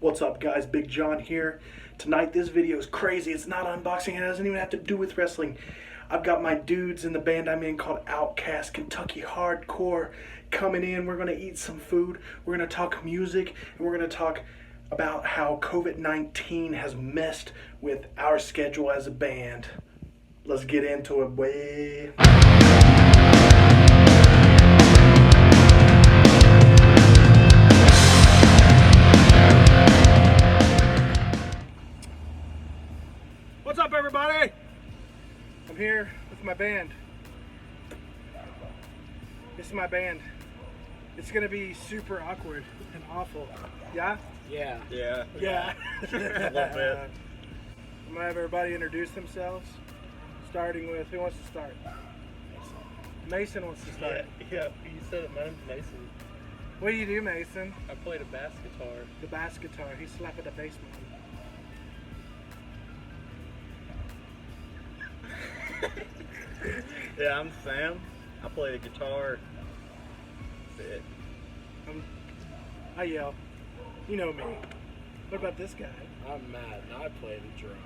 What's up, guys? Big John here. Tonight this video is crazy. It's not unboxing. It doesn't even have to do with wrestling. I've got my dudes in the band I'm in called Outcast, Kentucky Hardcore, coming in. We're going to eat some food. We're going to talk music. And we're going to talk about how COVID-19 has messed with our schedule as a band. Let's get into it, boy. What's up, everybody? I'm here with my band. This is my band. It's gonna be super awkward and awful. Yeah? Yeah. Yeah. A little bit. I'm gonna have everybody introduce themselves, starting with, who wants to start? Mason wants to start. Yeah, you said it. My name's Mason. What do you do, Mason? I played a bass guitar. The bass guitar. He's slapping the bass man. Yeah, I'm Sam. I play the guitar. That's it. I yell. You know me. What about this guy? I'm Matt, and I play the drums.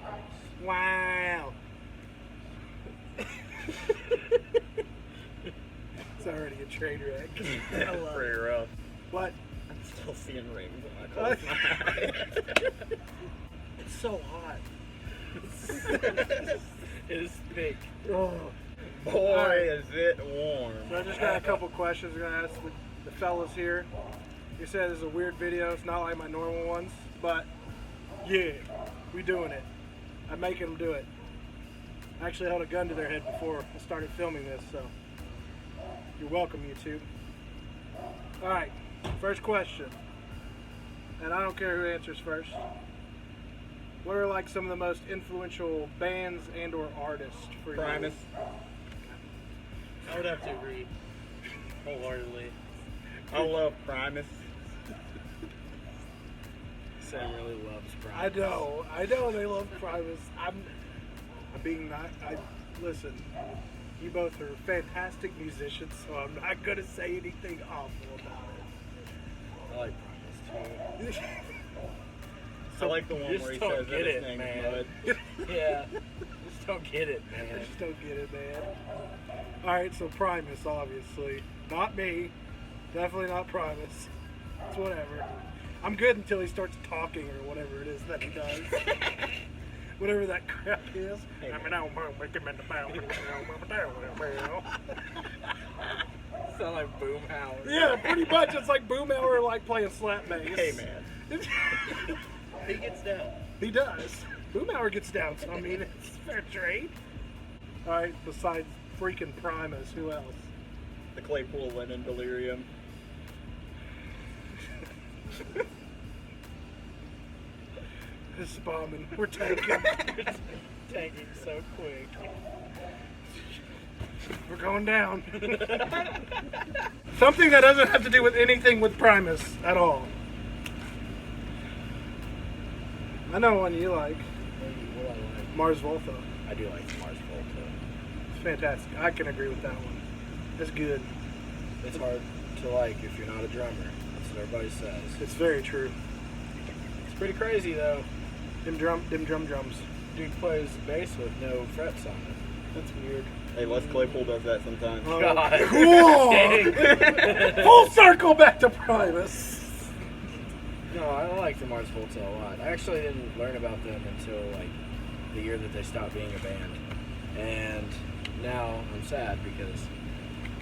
Wow. It's already a train wreck. I love Pretty it. rough. What? I'm still seeing rings when I close my eyes. It's so hot. It is thick. Oh. Boy, Alright. is it warm. So I just got a couple questions I'm gonna ask the fellas here. You said this is a weird video. It's not like my normal ones, but yeah, we doing it. I'm making them do it. I actually held a gun to their head before I started filming this, so you're welcome, YouTube. All right, first question, and I don't care who answers first. What are like some of the most influential bands and/or artists for you? Primus. I would have to agree wholeheartedly. I love Primus. Sam really loves Primus. I know they love Primus. I'm being not. Listen. You both are fantastic musicians, so I'm not gonna say anything awful about I like Primus too. So I like the one where he says that his name is Bud. Yeah, just don't get it, I man. just don't get it, man. Alright, so Primus, obviously. Not me. Definitely not Primus. It's whatever. I'm good until he starts talking or whatever it is that he does. Whatever that crap is. Sound like Boomhauer. Yeah, pretty much. It's like Boomhauer like playing slap bass. Hey man. He gets down. He does. Boomhauer gets down, so I mean, it's fair trade. Alright, besides freaking Primus, who else? The Claypool Lennon Delirium. This is bombing. We're tanking. Tanking so quick. We're going down. Something that doesn't have to do with anything with Primus at all. I know one you like. What I like. Mars Volta. I do like Mars Volta. It's fantastic. I can agree with that one. It's good. It's hard to like if you're not a drummer. That's what everybody says. It's very true. It's pretty crazy though. Them drums. Dude plays bass with no frets on it. That's weird. Hey, Les Claypool does that sometimes. Oh, God. cool! Full circle back to Primus. No, I like the Mars Volta a lot. I actually didn't learn about them until like the year that they stopped being a band. And now I'm sad because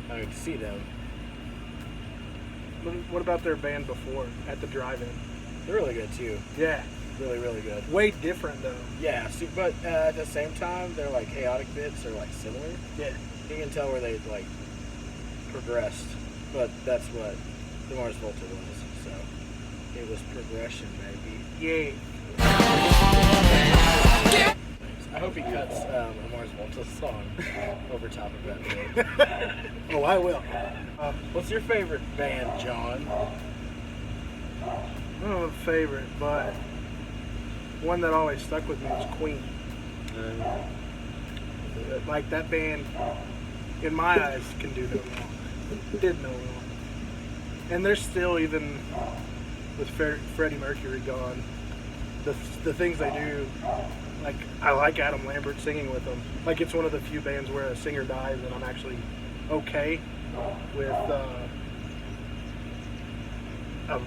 I don't get to see them. What about their band before at the drive-in? They're really good too. Yeah, Really, really good. way different though. Yeah, but at the same time, their like chaotic bits are like similar. Yeah. You can tell where they like progressed, but that's what the Mars Volta was. So it was progression, baby. Yay. I hope he cuts a Mars Volta song over top of that bit. Oh, I will. What's your favorite band, John? I don't know a favorite, but one that always stuck with me was Queen. Like that band, in my eyes, can do no wrong. Did no wrong. And they're still even with Freddie Mercury gone, the things they do, like I like Adam Lambert singing with them. Like it's one of the few bands where a singer dies and I'm actually okay with a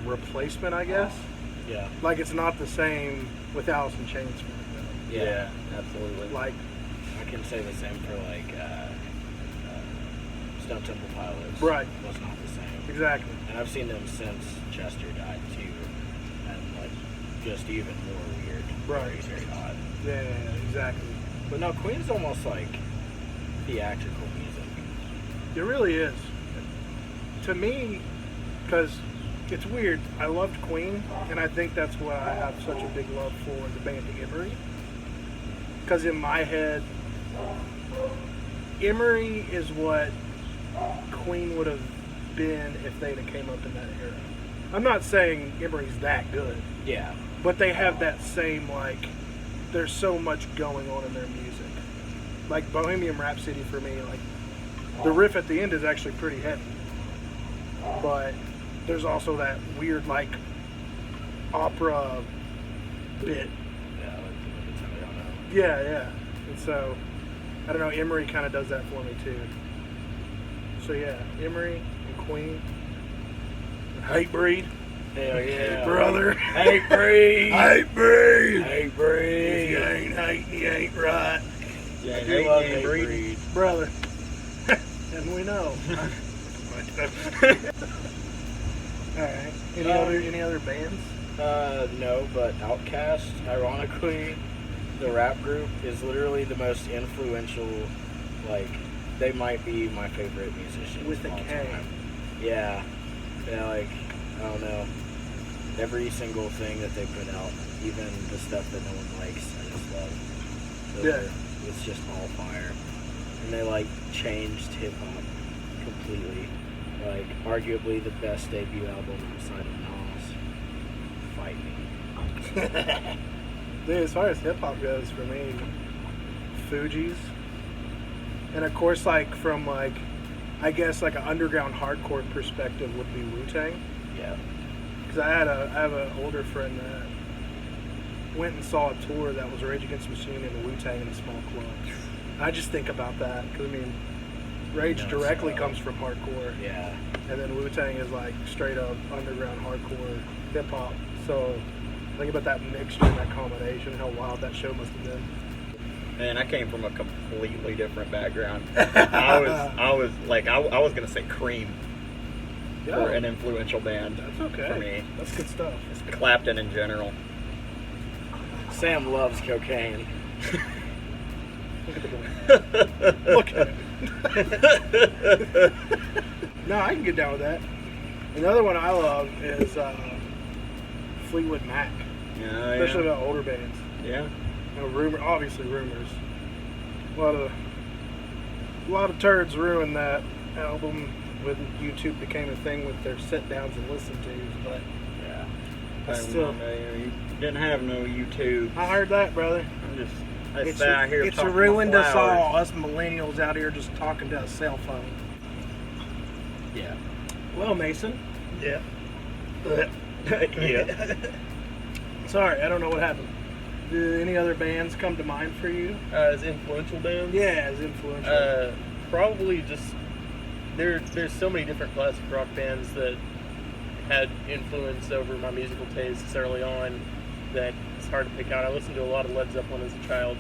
replacement, I guess. Yeah. Like it's not the same with Alice in Chains for me though. Yeah, absolutely. Like I can say the same for like Stone Temple Pilots. Right. Was not the same. exactly. And I've seen them since Chester died too, and like just even more weird. Right. Very odd. Yeah, exactly. But no, Queen's almost like theatrical music. It really is. To me, because it's weird. I loved Queen, and I think that's why I have such a big love for the band Emery. Because in my head, Emery is what Queen would have been if they'd have came up in that era. I'm not saying Emery's that good, Yeah. but they have that same, like, there's so much going on in their music. Like Bohemian Rhapsody for me, like, the riff at the end is actually pretty heavy. But there's also that weird, like, opera bit. Yeah, like Italiano. Yeah. And so, I don't know, Emery kind of does that for me too. So yeah, Emery and Queen. And Hatebreed. Hell yeah. Brother. Hatebreed. Hatebreed. Hatebreed. If you ain't hating, you ain't right. Yeah, I do love Hatebreed. Brother. And we know. Alright. Any other bands? No, but Outcast, ironically, the rap group is literally the most influential, like, they might be my favorite musicians With a of all K. time. Yeah, like, I don't know, every single thing that they put out, even the stuff that no one likes, I just love. It's just all fire. And they, like, changed hip-hop completely. Like, arguably the best debut album outside of Nas. Fight me. Dude, as far as hip hop goes, for me, Fugees, and of course, like from like, I guess like an underground hardcore perspective would be Wu-Tang. Yeah. Because I have an older friend that went and saw a tour that was Rage Against the Machine and Wu-Tang in a small club. I just think about that because I mean, Rage No, directly so- comes from hardcore, Yeah. and then Wu-Tang is like straight up underground hardcore hip hop. So. Think about that mixture and that combination, how wild that show must have been. Man, I came from a completely different background. I was gonna say Cream for an influential band. That's okay. For me. That's good stuff. Just Clapton in general. Sam loves cocaine. Look at him. No, I can get down with that. Another one I love is Fleetwood Mac, especially about older bands. Yeah. You know, obviously Rumors. A lot of turds ruined that album when YouTube became a thing with their sit downs and listen tos, but Yeah. You didn't have no YouTube. I heard that, brother. I sat out here It's talking to ruined us flowers. all, us millennials out here just talking to a cell phone. Yeah. Well, Mason. Yeah. Yeah. Sorry, I don't know what happened. Do any other bands come to mind for you? As influential bands? Yeah, as influential. Probably just there's so many different classic rock bands that had influence over my musical tastes early on that it's hard to pick out. I listened to a lot of Led Zeppelin as a child.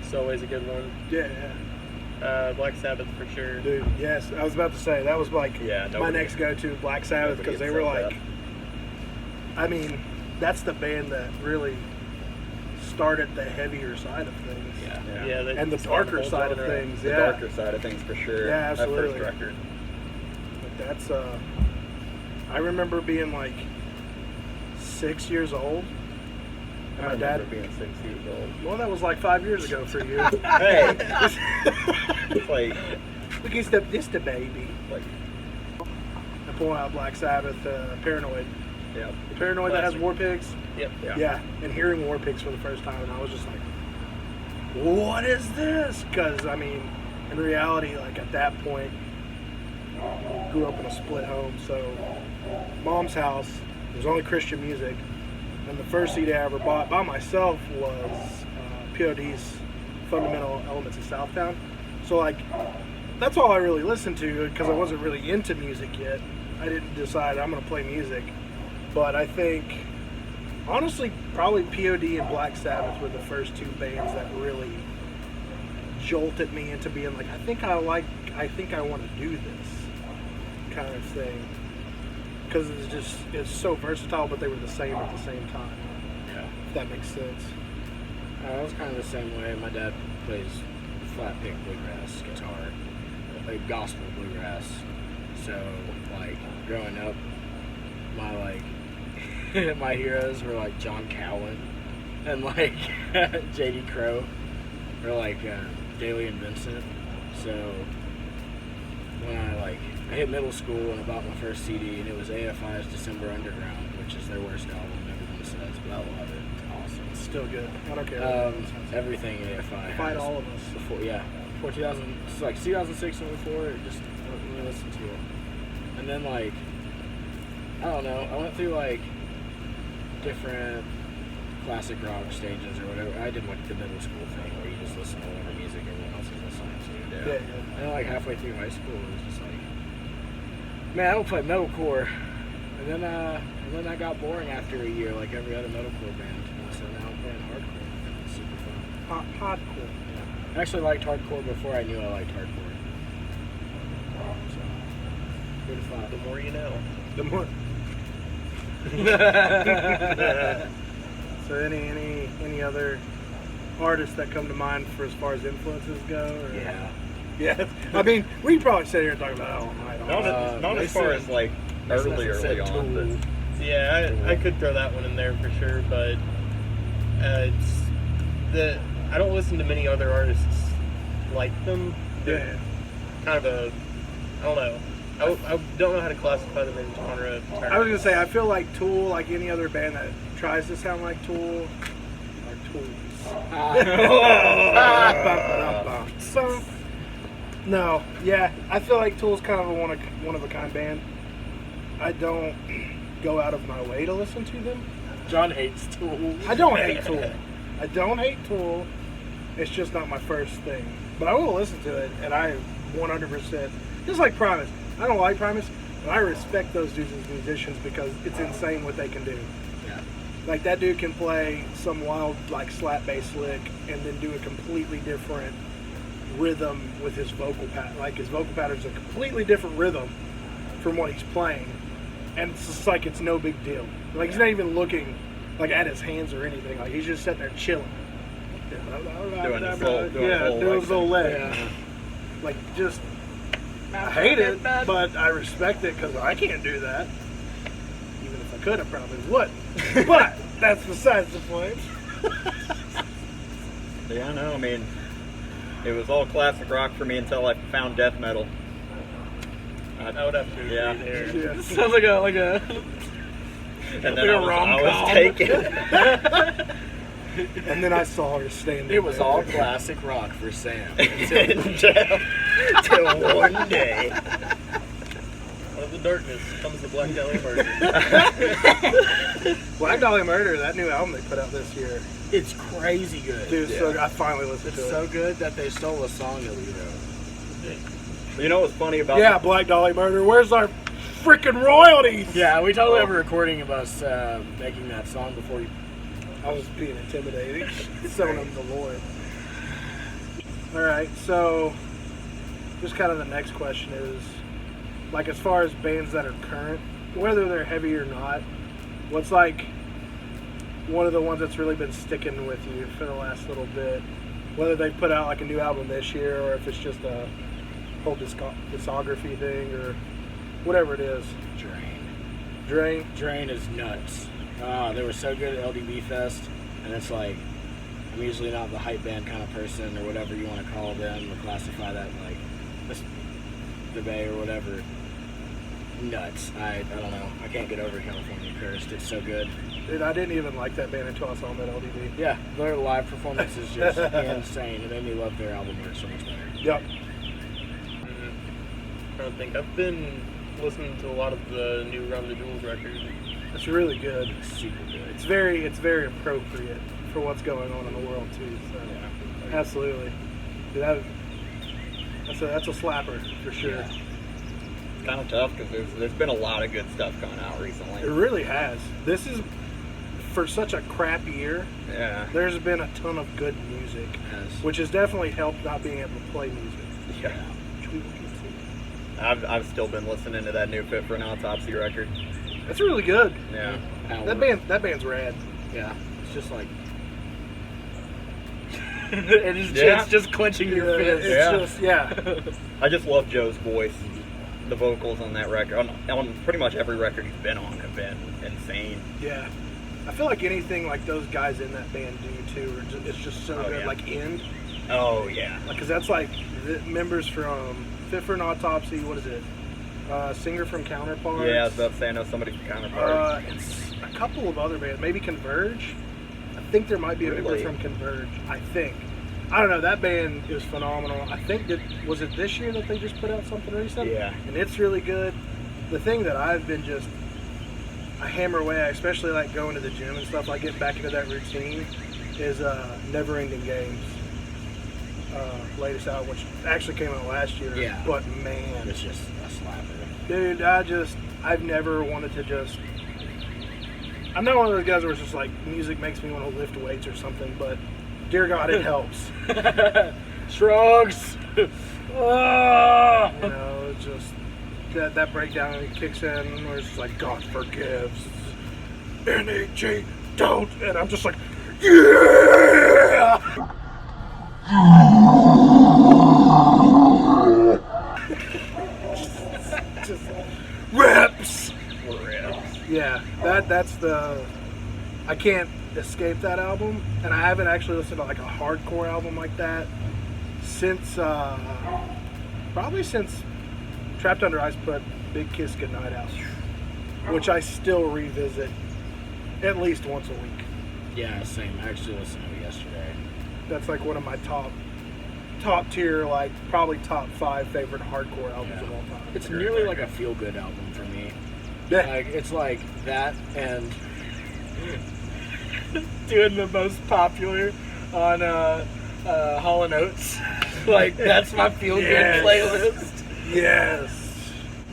So always a good one. Yeah. Black Sabbath for sure. Dude, yes. I was about to say, that was like Yeah, my nobody- next go-to, Black Sabbath, nobody because they gets were said like, I mean, that's the band that really started the heavier side of things. Yeah. Yeah, And the darker side of things, The yeah. darker side of things for sure. Yeah, absolutely. That first record. But that's, I remember being like 6 years old. And I my dad, remember being 6 years old. well, that was like 5 years ago for you. Hey, it's like Look, it's the baby. like I pull out Black Sabbath, Paranoid. yeah. The Paranoid that has Classic. War Pigs. Yep. Yeah, and hearing War Pigs for the first time, and I was just like, what is this? Because, I mean, in reality, like at that point, grew up in a split home, so mom's house was only Christian music. And the first CD I ever bought by myself was POD's Fundamental Elements of Southtown. So like, that's all I really listened to because I wasn't really into music yet. I didn't decide I'm going to play music. But I think, honestly, probably POD and Black Sabbath were the first two bands that really jolted me into being like, I think I want to do this kind of thing. Because it's so versatile, but they were the same at the same time. Yeah. If that makes sense. I was kind of the same way. My dad plays flat pick bluegrass guitar, like gospel bluegrass. So, like, growing up, my heroes were like John Cowan and like J.D. Crowe, or like Daly and Vincent. So when I hit middle school and I bought my first CD, and it was AFI's December Underground, which is their worst album, everyone says, but I love it. It's awesome. It's still good. I don't care. Everything AFI Fight has all of us. before 2000, it's like 2006 and before, it just let me listen to it. And then I don't know, I went through different classic rock stages or whatever. I did the middle school thing where you just listen to whatever music everyone else is listening to. Yeah. And then halfway through high school, it was just man, I don't play metalcore. And then I got boring after a year, like every other metalcore band. So now I'm playing hardcore. It's super fun. Hardcore. Yeah. I actually liked hardcore before I knew I liked hardcore. So, who'd have thought? The more you know. The more. So any other artists that come to mind for as far as influences go? Or? Yeah. Yeah. I mean, we could probably sit here and talk about that all night. Not as far as like early on, but yeah, I could throw that one in there for sure, but I don't listen to many other artists like them. Yeah. kind of a, I don't know. I don't know how to classify them in genre terms. I was gonna say, I feel like Tool, like any other band that tries to sound like Tool, are tools. So, no, yeah, I feel like Tool's kind of a one of a kind band. I don't go out of my way to listen to them. John hates Tool. I don't hate Tool. I don't hate Tool. It's just not my first thing. But I will listen to it, and I 100%, just like Primus. I don't like Primus, but I respect those dudes as musicians because it's insane what they can do. Yeah. Like, that dude can play some wild, like, slap bass lick and then do a completely different rhythm with his vocal pattern. Like, his vocal pattern's a completely different rhythm from what he's playing. And it's just like, it's no big deal. Like, he's not even looking, like, at his hands or anything. Like, he's just sitting there chilling. Doing his little leg. Yeah. Like, just, I hate it, but I respect it because I can't do that. Even if I could, I probably wouldn't. But that's besides the point. Yeah, no, I mean, it was all classic rock for me until I found death metal. I would have to agree there. Yeah. Sounds like a And then I was taken. And then I saw her standing. It was all classic rock for Sam. Till one day. Out of the darkness comes the Black Dahlia Murder. Black Dahlia Murder, that new album they put out this year. It's crazy good. Dude, so I finally listened to it. It's so good that they stole a song that we wrote. You know what's funny about Yeah, Black Dahlia Murder, where's our freaking royalties? Yeah, we totally have a recording of us making that song before you. I was being intimidating. Selling them the Lord. Alright, so just kind of the next question is, like, as far as bands that are current, whether they're heavy or not, what's like one of the ones that's really been sticking with you for the last little bit? Whether they put out like a new album this year or if it's just a whole discography thing or whatever it is. Drain is nuts. They were so good at LDB Fest, and it's like, I'm usually not the hype band kind of person or whatever you want to call them or classify that like the Bay or whatever. Nuts. I don't know. I can't get over California Cursed. It's so good. Dude, I didn't even like that band until I saw them at LDB. Yeah, their live performance is just insane. It made me love their album art so much better. Yep. I don't think I've been listening to a lot of the new Run the Jewels record. It's really good. Super good. It's very appropriate for what's going on in the world too. So Yeah. absolutely. Dude, that's a slapper for sure. Yeah. It's kind of tough because there's been a lot of good stuff coming out recently. It really has. This is for such a crap year. Yeah. There's been a ton of good music, Yes. which has definitely helped not being able to play music. Yeah. Which we will get to. I've still been listening to that new Fit for an Autopsy record. That's really good. Yeah. That band's rad. Yeah. It's just like. It's just clenching your fist. It's Yeah. just I just love Joe's voice. The vocals on that record, on pretty much every record he's been on, have been insane. yeah. I feel like anything like those guys in that band do too, it's just so Oh, good. yeah. Like End, Oh yeah. because that's like the members from Fit for an Autopsy. What is it? Singer from Counterparts. Yeah, I was about to say I know somebody from Counterparts. It's a couple of other bands. Maybe Converge. I think there might be a member Really? from Converge. I think. I don't know. That band is phenomenal. I think was it this year that they just put out something recent? Yeah. And it's really good. The thing that I've been I hammer away at, especially like going to the gym and stuff, like getting back into that routine, is Never Ending Games. Latest album, which actually came out last year. Yeah. But man, It's just a slapper. dude, I've never wanted to just. I'm not one of those guys where it's just like music makes me want to lift weights or something, but dear God, it helps. Shrugs. Oh! You know, it's just that breakdown and it kicks in where it's just like God forgives. NAG don't, and I'm just like, yeah. just reps. Yeah, that's the. I can't escape that album, and I haven't actually listened to like a hardcore album like that since probably since Trapped Under Ice put Big Kiss Goodnight out, which I still revisit at least once a week. Yeah, same. I actually listened to it yesterday. That's like one of my top tier, like probably top 5 favorite hardcore albums of all time. It's nearly like a feel good album for me. Yeah. Like it's like that and doing the most popular on Hall & Oates. Like that's my feel good Yes. playlist. Yes.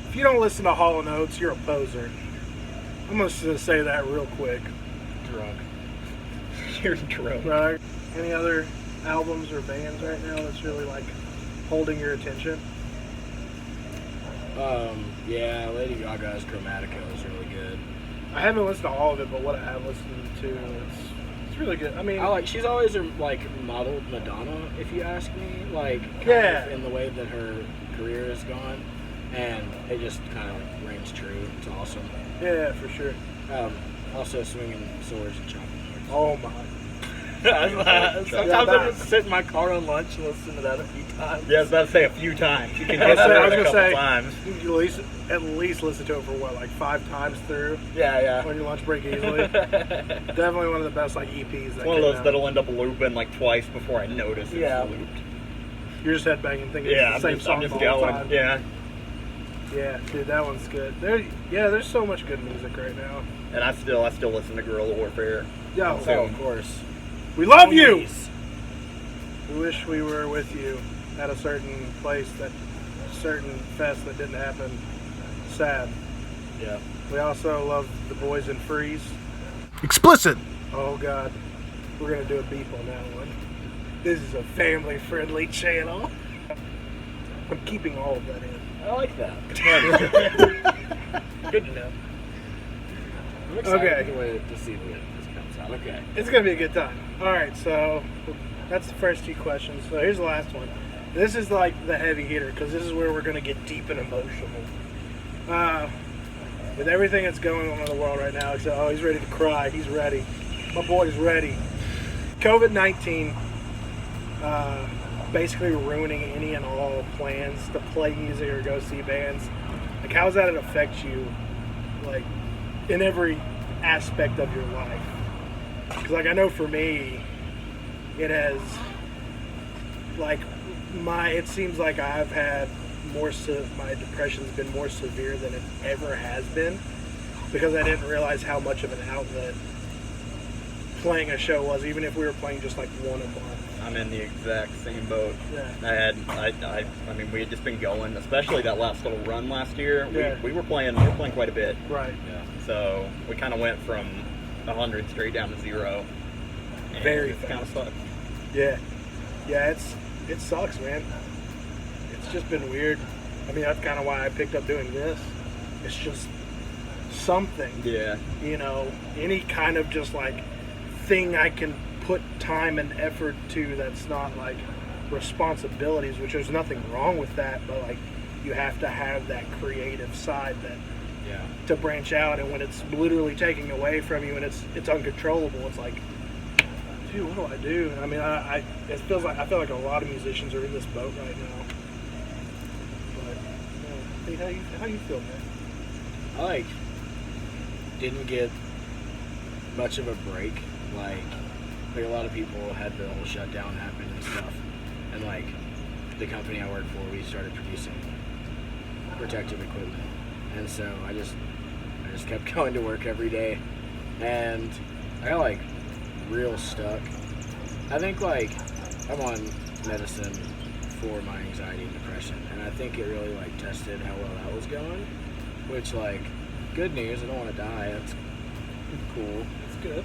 If you don't listen to Hall & Oates, you're a poser. I'm just gonna say that real quick. Drunk. You're drunk. Right? Any other albums or bands right now that's really like holding your attention? Yeah, Lady Gaga's Chromatica is really good. I haven't listened to all of it, but what I have listened to, it's really good. I mean, She's always like modeled Madonna, if you ask me. Like kind Yeah. of in the way that her career has gone, and it just kind of like rings true. It's awesome. yeah, for sure. Also, Swinging Swords and Chopping Swords. Oh my. Sometimes Yeah, I just sit in my car on lunch and listen to that a few times. Yeah, I was about to say a few times. You can I was listen to it a gonna couple say, times. you at least listen to it for what, like 5 times through Yeah. on your lunch break easily. Definitely one of the best like EPs. That One of came those out. that'll end up looping like twice before I notice it's Yeah. looped. You're just headbanging, thinking Yeah, it's the same song I'm just the whole going. time. Yeah, Yeah, dude, that one's good. There's so much good music right now. and I still listen to Guerrilla Warfare. Yo, So- Of course. we love you. Homies. We wish we were with you at a certain place, certain fest that didn't happen. Sad. Yeah. We also love the boys in Freeze. Explicit. Oh God, we're gonna do a beep on that one. This is a family-friendly channel. I'm keeping all of that in. I like that. Good to know. I'm excited Okay. to see when this comes out. Okay. It's gonna be a good time. All right, so that's the first 2 questions. So here's the last one. This is like the heavy hitter because this is where we're gonna get deep and emotional. With everything that's going on in the world right now, except he's ready to cry. He's ready. My boy's ready. COVID-19 basically ruining any and all plans to play music or go see bands. Like, how does that affect you, like, in every aspect of your life? Because, like, I know for me, it has, like, it seems like I've had my depression's been more severe than it ever has been. because I didn't realize how much of an outlet playing a show was, even if we were playing just like one a month. I'm in the exact same boat. Yeah. I mean, we had just been going, especially that last little run last year. Yeah. We were playing quite a bit. Right. Yeah. So we kind of went from 100 straight down to 0. And Very it kind of sucked. Yeah. Yeah, it sucks, man. It's just been weird. I mean, that's kind of why I picked up doing this. It's just something. Yeah. You know, any kind of just like thing I can put time and effort to that's not like responsibilities, which there's nothing wrong with that, but like you have to have that creative side that to branch out, and when it's literally taking away from you and it's uncontrollable, it's like, dude, what do I do? I mean, I feel like a lot of musicians are in this boat right now. But how you feel, man? I didn't get much of a break. Like a lot of people had the whole shutdown happen and stuff, and like the company I work for, we started producing protective equipment, and so I just kept going to work every day, and I got like real stuck. I think like I'm on medicine for my anxiety and depression, and I think it really like tested how well that was going, which like good news, I don't want to die, that's cool. It's good.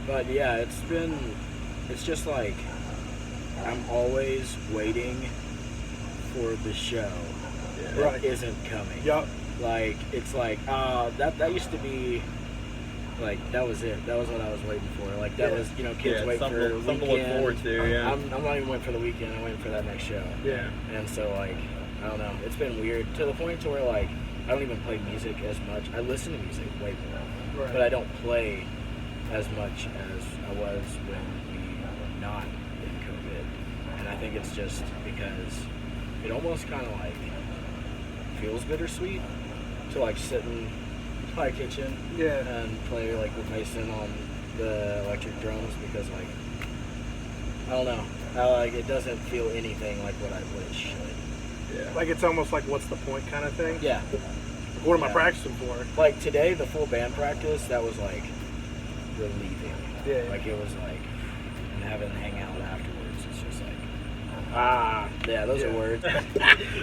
But yeah, it's just like I'm always waiting for the show that isn't coming. Yup. Like it's like that used to be like that was it. That was what I was waiting for. Like that was kids wait for the something to look weekend. forward to. Yeah. I'm not even waiting for the weekend. I'm waiting for that next show. Yeah. And so like I don't know. It's been weird to the point to where like I don't even play music as much. I listen to music way more, but I don't play as much as I was when we were not in COVID. And I think it's just because it almost kind of like feels bittersweet to like sit in my kitchen and play like with Mason on the electric drums, because like I don't know, like it doesn't feel anything like what it should. Yeah. Like it's almost like what's the point kind of thing. Yeah. What am I practicing for? Like today, the full band practice, that was like relieving. Yeah. Like it was like, and having to hang out afterwards, it's just like, yeah, those are words.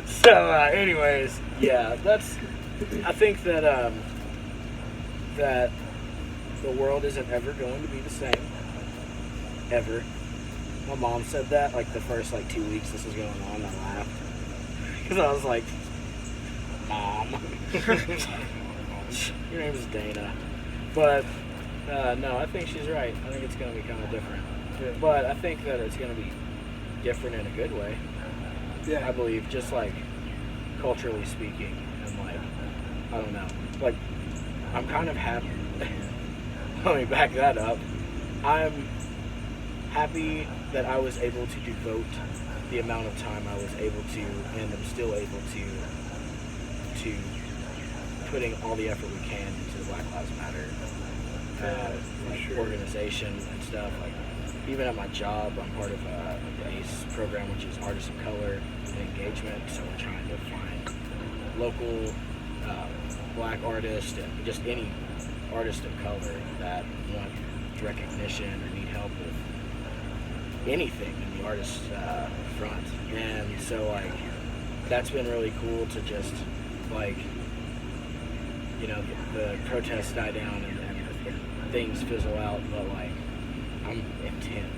So, anyways, yeah, I think that, that the world isn't ever going to be the same. Ever. My mom said that, like, the first, 2 weeks this was going on, I laughed. Because I was like, Mom. Your name is Dana. But, no, I think she's right. I think it's going to be kind of different. Yeah. But I think that it's going to be different in a good way. Yeah. I believe, just, culturally speaking. And, I don't know. I'm kind of happy. Let me back that up. I'm happy that I was able to devote the amount of time I was able to, and I'm still able to putting all the effort we can into the Black Lives Matter organization and stuff. Even at my job, I'm part of the ACE program, which is Artists of Color and Engagement. So we're trying to find local Black artists and just any artist of color that want recognition or need help with anything in the artist front. And so that's been really cool to just the protests die down and things fizzle out, but I'm intent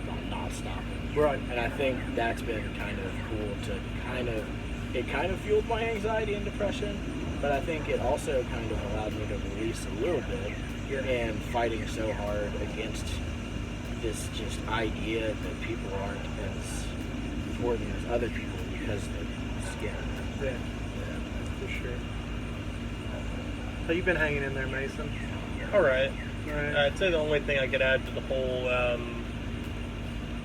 on not stopping. Right. And I think that's been kind of cool to it kind of fueled my anxiety and depression, but I think it also kind of allowed me to release a little bit and fighting so hard against this just idea that people aren't as important as other people because they're scared. Yeah, for sure. So you've been hanging in there, Mason? All right. Right. I'd say the only thing I could add to the whole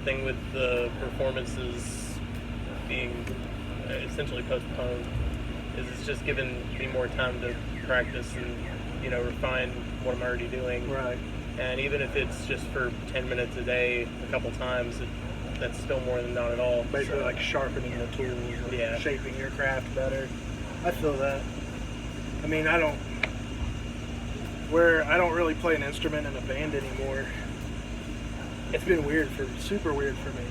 thing with the performances being essentially postponed is it's just given me more time to practice and refine what I'm already doing. Right. And even if it's just for 10 minutes a day, a couple times, that's still more than not at all. Basically, sharpening the tools, or shaping your craft better. I feel that. I mean, I don't where I don't really play an instrument in a band anymore. It's been super weird for me.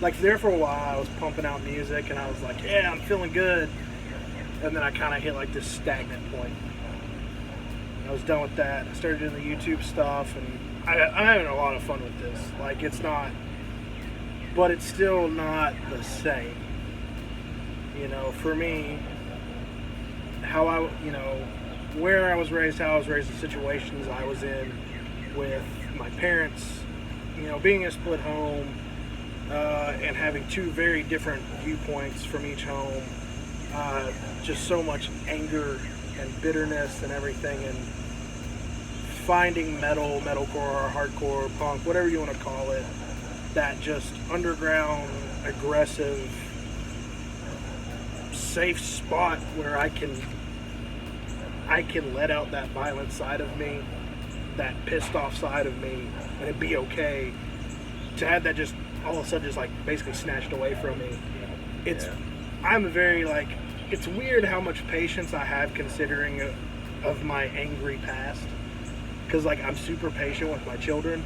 Like there for a while, I was pumping out music and I was like, yeah, I'm feeling good. And then I kind of hit like this stagnant point. I was done with that. I started doing the YouTube stuff, and I'm having a lot of fun with this. Like it's not, but it's still not the same. You know, for me, how I, you know, where I was raised, how I was raised, the situations I was in with my parents, you know, being a split home, and having two very different viewpoints from each home, just so much anger and bitterness and everything, and finding metalcore or hardcore, punk, whatever you want to call it, that just underground, aggressive, safe spot where I can let out that violent side of me, that pissed off side of me, and it'd be okay. To have that just all of a sudden just like basically snatched away from me. I'm a very like, it's weird how much patience I have considering of my angry past. Because like I'm super patient with my children.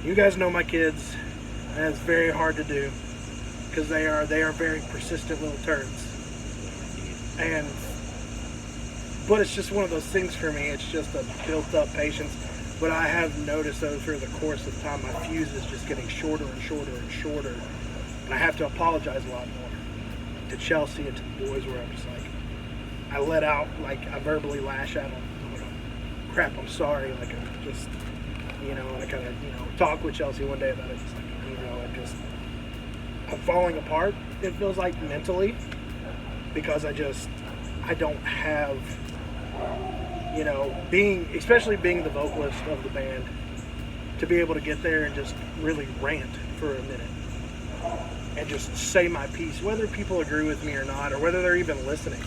You guys know my kids, and it's very hard to do because they are very persistent little turds. But it's just one of those things for me. It's just a built-up patience. But I have noticed over the course of time, my fuse is just getting shorter and shorter and shorter, and I have to apologize a lot more to Chelsea and to the boys, where I'm just like, I let out, like I verbally lash at them. I'm like, crap, I'm sorry. Like I'm just, you know, and I kind of, you know, talk with Chelsea one day about it. It's like, you know, I'm falling apart. It feels like mentally, because I don't have, you know, especially being the vocalist of the band, to be able to get there and just really rant for a minute and just say my piece, whether people agree with me or not, or whether they're even listening.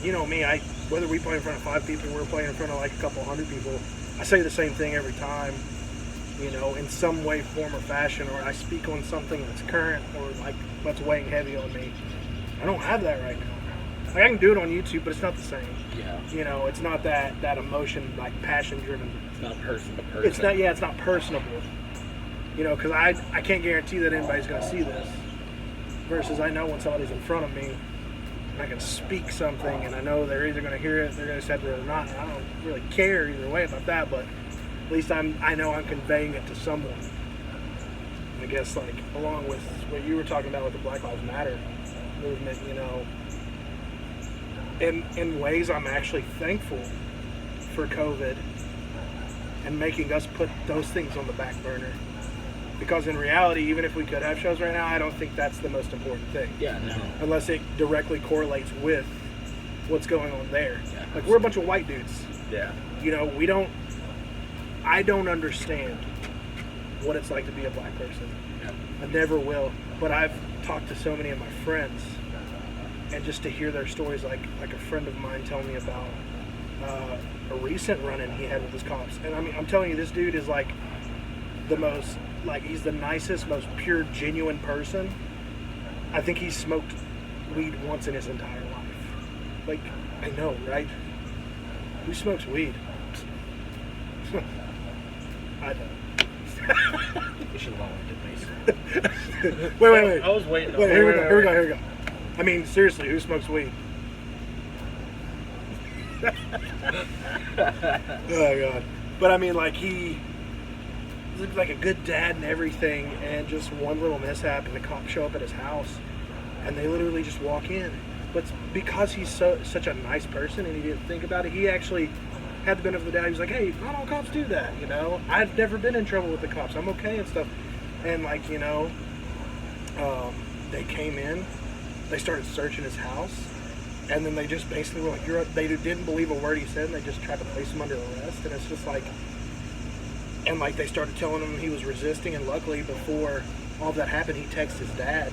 You know me. Whether we play in front of 5 people, we're playing in front of like a couple hundred people, I say the same thing every time. You know, in some way, form, or fashion, or I speak on something that's current or like what's weighing heavy on me. I don't have that right now. Like, I can do it on YouTube, but it's not the same. Yeah. You know, it's not that emotion, like passion driven. It's not person to person. It's not. Yeah, it's not personable. You know, because I can't guarantee that anybody's going to see this. Versus, I know when somebody's in front of me, and I can speak something, and I know they're either going to hear it, they're going to accept it or not. And I don't really care either way about that, but at least I know I'm conveying it to someone. And I guess, like, along with what you were talking about with the Black Lives Matter movement, you know, in ways I'm actually thankful for COVID and making us put those things on the back burner. Because in reality, even if we could have shows right now, I don't think that's the most important thing. Yeah, no. Unless it directly correlates with what's going on there. Yeah, like, we're a bunch of white dudes. Yeah. You know, I don't understand what it's like to be a black person. Yeah. I never will. But I've talked to so many of my friends, and just to hear their stories, like a friend of mine telling me about a recent run-in he had with his cops. And I mean, I'm telling you, this dude is like the most, like, he's the nicest, most pure, genuine person. I think he's smoked weed once in his entire life. Like, I know, right? Who smokes weed? I don't. You should have all went to base. Wait. I was waiting on Wait, here we go. I mean, seriously, who smokes weed? Oh, God. But I mean, like, he looks like a good dad and everything, and just one little mishap, and the cops show up at his house, and they literally just walk in. But because he's such a nice person, and he didn't think about it, he actually had the benefit of the doubt. He was like, hey, not all cops do that, you know? I've never been in trouble with the cops. I'm okay and stuff. And, like, you know, they came in, they started searching his house, and then they just basically were like, they didn't believe a word he said, and they just tried to place him under arrest. And it's just like, and like they started telling him he was resisting, and luckily before all that happened, he texted his dad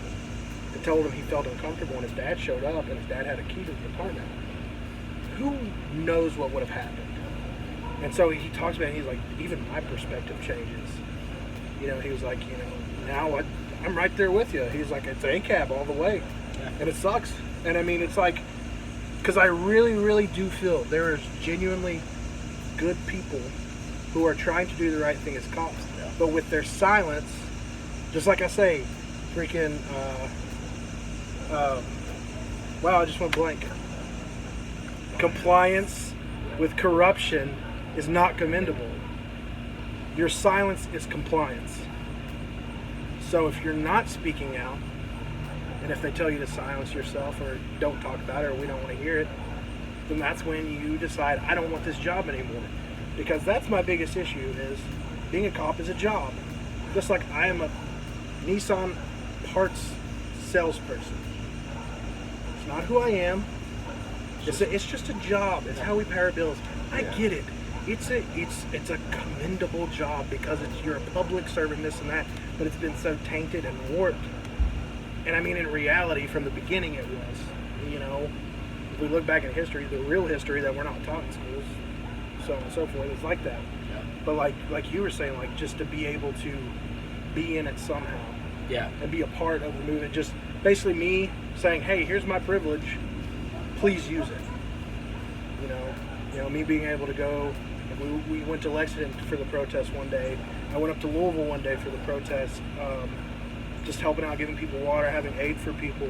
and told him he felt uncomfortable, and his dad showed up, and his dad had a key to the apartment. Who knows what would have happened? And so he talks about it, and he's like, even my perspective changes. You know, he was like, you know, now I'm right there with you. He's like, it's ACAB all the way. And it sucks. And I mean, it's like, Because I really, really do feel there is genuinely good people who are trying to do the right thing as cops. Yeah. But with their silence, just like I say, freaking, wow, I just went blank. Compliance with corruption is not commendable. Your silence is compliance. So if you're not speaking out, and if they tell you to silence yourself or don't talk about it or we don't want to hear it, then that's when you decide, I don't want this job anymore. Because that's my biggest issue, is being a cop is a job. Just like I am a Nissan parts salesperson. It's not who I am. It's just a job. It's how we pay our bills. I get it. It's a commendable job because you're a public servant, this and that, but it's been so tainted and warped. And I mean, in reality, from the beginning it was, you know, if we look back in history, the real history that we're not taught in schools, so on and so forth, it's like that. Yeah. But like you were saying, like just to be able to be in it somehow. Yeah. And be a part of the movement. Just basically me saying, hey, here's my privilege, please use it. You know, me being able to go, we went to Lexington for the protest one day. I went up to Louisville one day for the protest, just helping out, giving people water, having aid for people.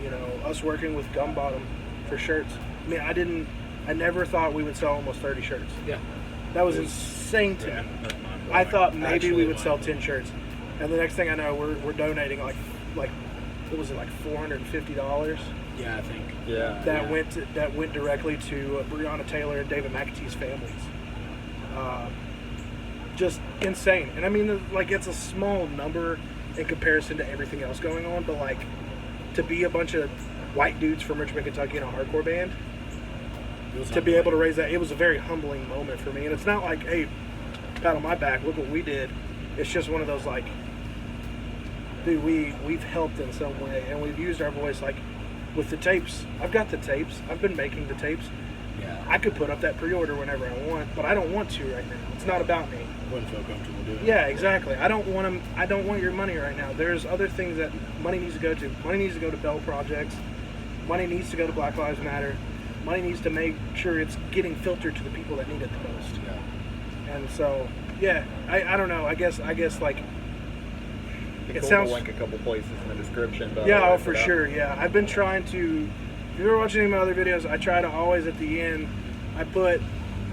You know, us working with Gum Bottom for shirts. I mean, I never thought we would sell almost 30 shirts. Yeah. That was insane to me. I thought maybe we would sell 10 shirts. And the next thing I know, we're donating like what was it, like $450? Yeah, I think. Yeah. That went directly to Breonna Taylor and David McAtee's families. Just insane. And I mean, like, it's a small number in comparison to everything else going on, but like to be a bunch of white dudes from Richmond, Kentucky in a hardcore band, to be able to raise that, it was a very humbling moment for me. And it's not like, hey, pat on my back, look what we did. It's just one of those like, dude, we've helped in some way, and we've used our voice, like with the tapes. I've got the tapes. I've been making the tapes. Yeah. I could put up that pre-order whenever I want, but I don't want to right now. It's not about me. Wouldn't feel comfortable doing it. Yeah, exactly. I don't want your money right now. There's other things that money needs to go to. Money needs to go to Bell Projects. Money needs to go to Black Lives Matter. Money needs to make sure it's getting filtered to the people that need it the most. Yeah. And so, yeah, I don't know. I guess like, It sounds- sounds link a couple places in the description. But yeah, I'll oh, write for it out. sure. Yeah, I've been trying to. If you're watching any of my other videos, I try to always at the end, I put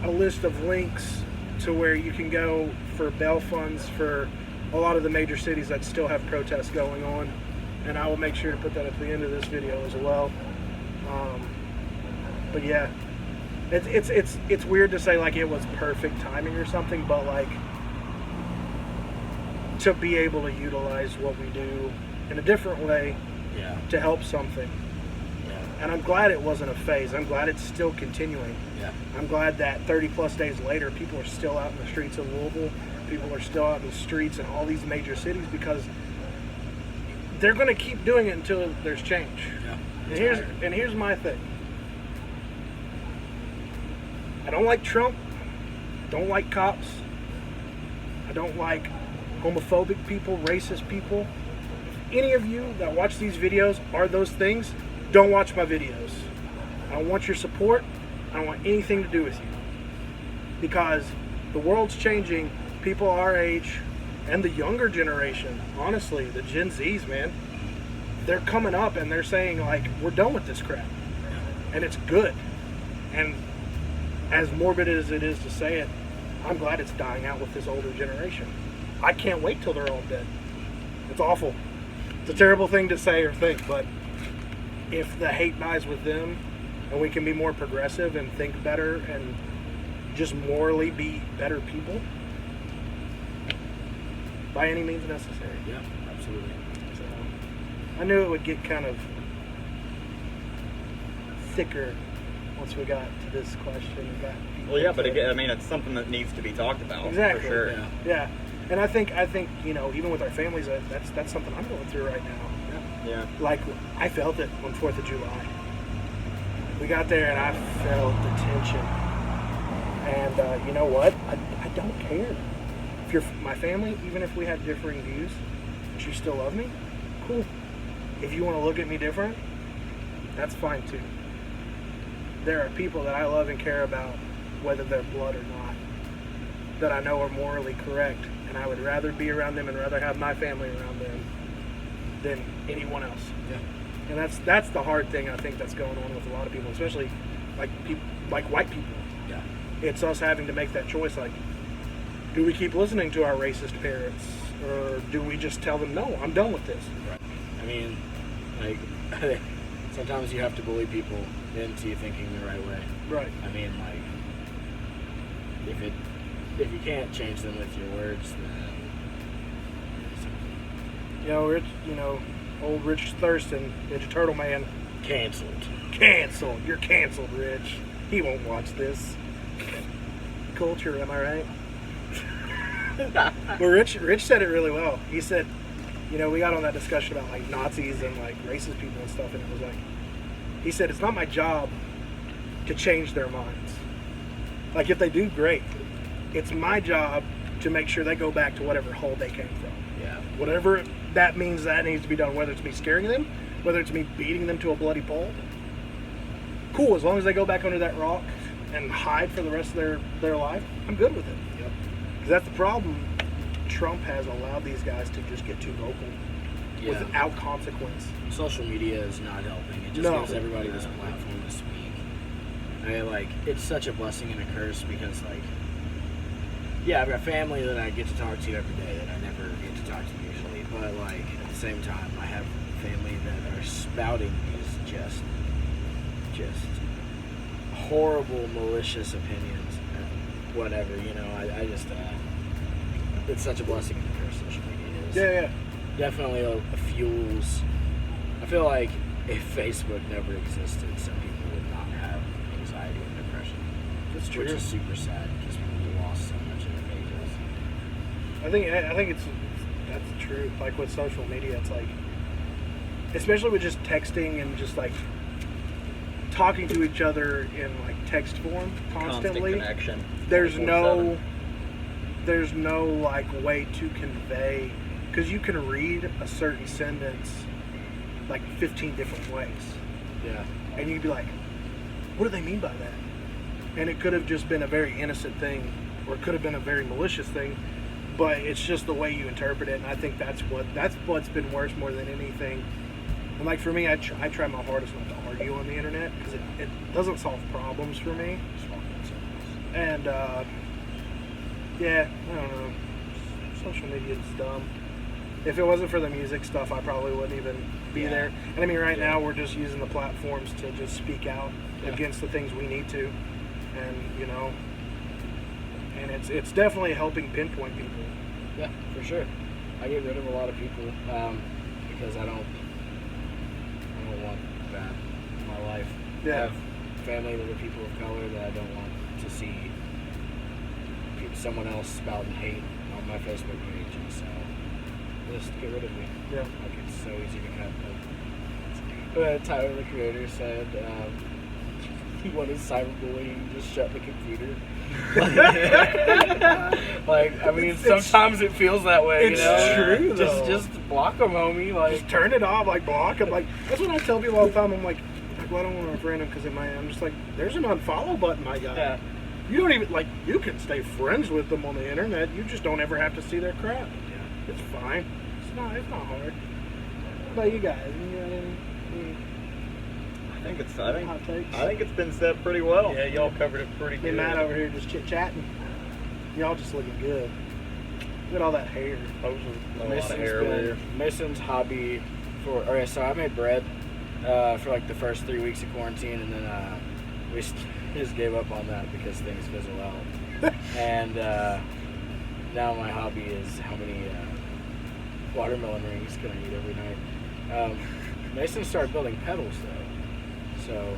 a list of links to where you can go for bail funds for a lot of the major cities that still have protests going on, and I will make sure to put that at the end of this video as well. But yeah, it's weird to say like it was perfect timing or something, but like to be able to utilize what we do in a different way Yeah. to help something. Yeah. And I'm glad it wasn't a phase. I'm glad it's still continuing. Yeah. I'm glad that 30 plus days later, people are still out in the streets of Louisville. People are still out in the streets in all these major cities because they're going to keep doing it until there's change. Yeah. And here's my thing. I don't like Trump. I don't like cops. I don't like homophobic people, racist people. If any of you that watch these videos are those things, don't watch my videos. I don't want your support. I don't want anything to do with you. Because the world's changing. People our age and the younger generation, honestly, the Gen Zs, man, they're coming up and they're saying, like, we're done with this crap. And it's good. And as morbid as it is to say it, I'm glad it's dying out with this older generation. I can't wait till they're all dead. It's awful. It's a terrible thing to say or think, but if the hate dies with them and we can be more progressive and think better and just morally be better people, by any means necessary. Yeah, absolutely. So, I knew it would get kind of thicker once we got to this question. Well, yeah, but again, I mean, it's something that needs to be talked about. Exactly. For sure. Yeah. Yeah, and I think you know, even with our families, that's something I'm going through right now. Yeah. Like, I felt it on 4th of July. We got there and I felt the tension. And you know what? I don't care. If you're my family, even if we had differing views, but you still love me, cool. If you want to look at me different, that's fine too. there are people that I love and care about, whether they're blood or not, that I know are morally correct, and I would rather be around them and rather have my family around them than anyone else. Yeah. And that's the hard thing I think that's going on with a lot of people, especially like people, like white people. Yeah. It's us having to make that choice. Like, do we keep listening to our racist parents, or do we just tell them, no, I'm done with this? Right. I mean, like, sometimes you have to bully people into thinking the right way. Right. I mean, like, if you can't change them with your words, then Old Rich Thurston, Ninja Turtle Man, canceled. canceled. You're canceled, Rich. He won't watch this. Culture, am I right? Well, Rich said it really well. He said, we got on that discussion about like Nazis and like racist people and stuff, and it was like, he said, it's not my job to change their minds. Like, if they do, great. It's my job to make sure they go back to whatever hole they came from. Yeah. Whatever that means, that needs to be done, whether it's me scaring them, whether it's me beating them to a bloody pulp. Cool, as long as they go back under that rock and hide for the rest of their life, I'm good with it. Yep. Because that's the problem. Trump has allowed these guys to just get too vocal without consequence. Social media is not helping. It just gives everybody this platform to speak. It's such a blessing and a curse because, like, yeah, I've got family that I get to talk to every day that I never get to talk to usually. But, like, at the same time, I have family that are spouting these just horrible, malicious opinions. Whatever, I just, it's such a blessing and a curse, social media is. Yeah. Definitely fuels. I feel like if Facebook never existed, some people would not have anxiety and depression. That's true. Which is super sad because people lost so much in their pages. I think that's the truth. Like with social media, it's like, especially with just texting and just like talking to each other in like text form constantly. Constant connection. There's 24/7. no like way to convey, because you can read a certain sentence like 15 different ways. Yeah. And you'd be like, what do they mean by that? And it could have just been a very innocent thing, or it could have been a very malicious thing, but it's just the way you interpret it. And I think that's what's been worse more than anything. And like for me, I try my hardest not to argue on the internet, because it doesn't solve problems for me. And yeah, I don't know. Social media is dumb. If it wasn't for the music stuff, I probably wouldn't even be there. And I mean, right now we're just using the platforms to just speak out against the things we need to, and and it's definitely helping pinpoint people. Yeah, for sure. I get rid of a lot of people because I don't want that in my life. Yeah. I have family that are people of color that I don't want to see someone else spouting hate on my Facebook page, and so just get rid of me. Yeah. Like, it's so easy to cut. Tyler, the creator, said he wanted cyberbullying, just shut the computer. I mean, sometimes it feels that way. It's true, though. Just block them, homie. Like, just turn it off, like block them. Like, that's what I tell people all the time. I'm like, well, I don't want to friend them because I'm just like, there's an unfollow button, my guy. Yeah. You don't even, like, you can stay friends with them on the internet. You just don't ever have to see their crap. Yeah. It's fine. It's not hard. What about you guys? You got any I think it's been said pretty well. Yeah, y'all covered it pretty Me good. and Matt over here just chit-chatting. Y'all just looking good. Look at all that hair. A lot of hair over here. Mason's hobby so I made bread for like the first 3 weeks of quarantine, and then we just gave up on that because things fizzle out. And now my hobby is how many watermelon rings can I eat every night. Mason started building pedals though. So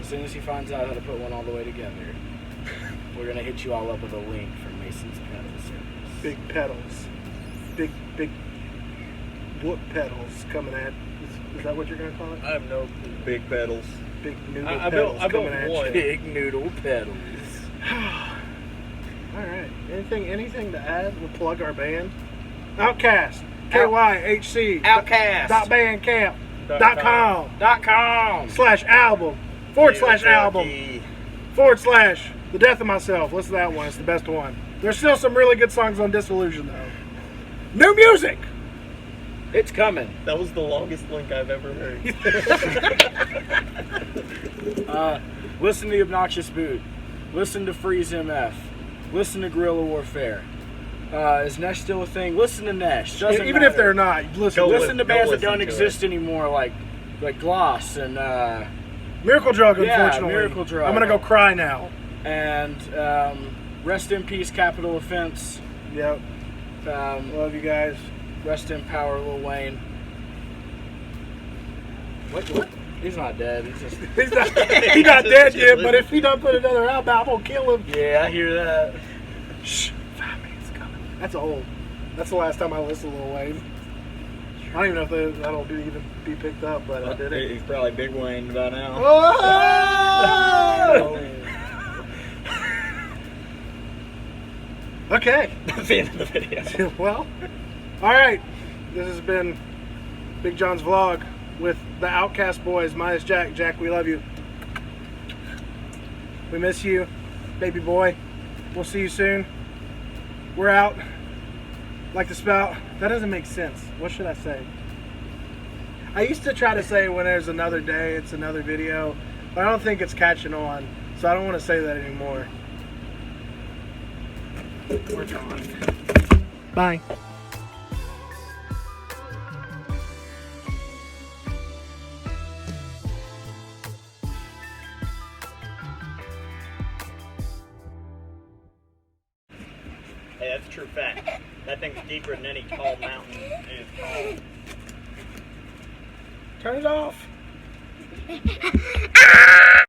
as soon as he finds out how to put one all the way together, we're gonna hit you all up with a link for Mason's pedal service. Big pedals. Big whoop pedals coming at. Is that what you're gonna call it? I have no clue. Big pedals. Big noodle I pedals built coming at one. you. Big noodle pedals. All right. Anything to add? We'll plug our band. Outcast. KYHC. Outcast. .bandcamp.com/album /album / The Death of Myself. Listen to that one. It's the best one. There's still some really good songs on Disillusion, though. New music! It's coming. That was the longest link I've ever heard. Listen to the Obnoxious Boot. Listen to Freeze MF. Listen to Guerrilla Warfare. Is Nesh still a thing? Listen to Nesh. Even if they're not, listen. Listen to bands that listen don't to exist anymore, like Gloss and Miracle Drug, Yeah, unfortunately. Miracle Drug. I'm going to go cry now. and rest in peace, Capital Offense. Yep. Love you guys. Rest in power, Lil Wayne. What? He's not dead. He's just. He's not dead yet, but if he don't put another album out, I'm going to kill him. Yeah, I hear that. Shh. 5 minutes coming. That's old. That's the last time I listened to Lil Wayne. I don't even know if that'll even be picked up, but I did it. He's probably Big Wayne by now. Oh! Okay. That's the end of the video. Well, all right. This has been Big John's vlog with the Outcast boys minus Jack. Jack, we love you. We miss you, baby boy. We'll see you soon. We're out. Like the spout. That doesn't make sense. What should I say? I used to try to say when there's another day, it's another video, but I don't think it's catching on, so I don't want to say that anymore. We're gone. Bye. Hey, that's a true fact. That thing's deeper than any tall mountain is tall. Turn it off.